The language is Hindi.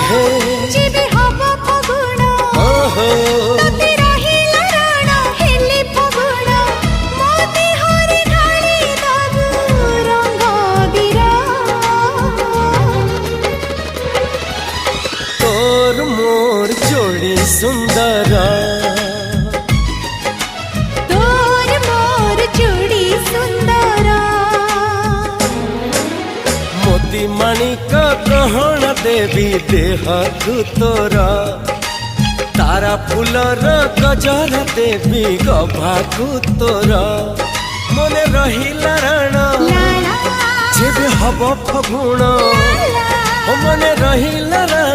हे जेबे हवा फगुण तते रहिला राण हेले फगुण मोती हरे ढाली दबु रंग बिरा तोर मोर जोड़ी सुंदर तोर मोर जोड़ी सुंदर मोती माणिक ग्रहण देवी देह तोरा तारा फूलर गजर देवी गभाकु तोरा मने रहिला राण जेबे हब फगुण मने रहिला राण।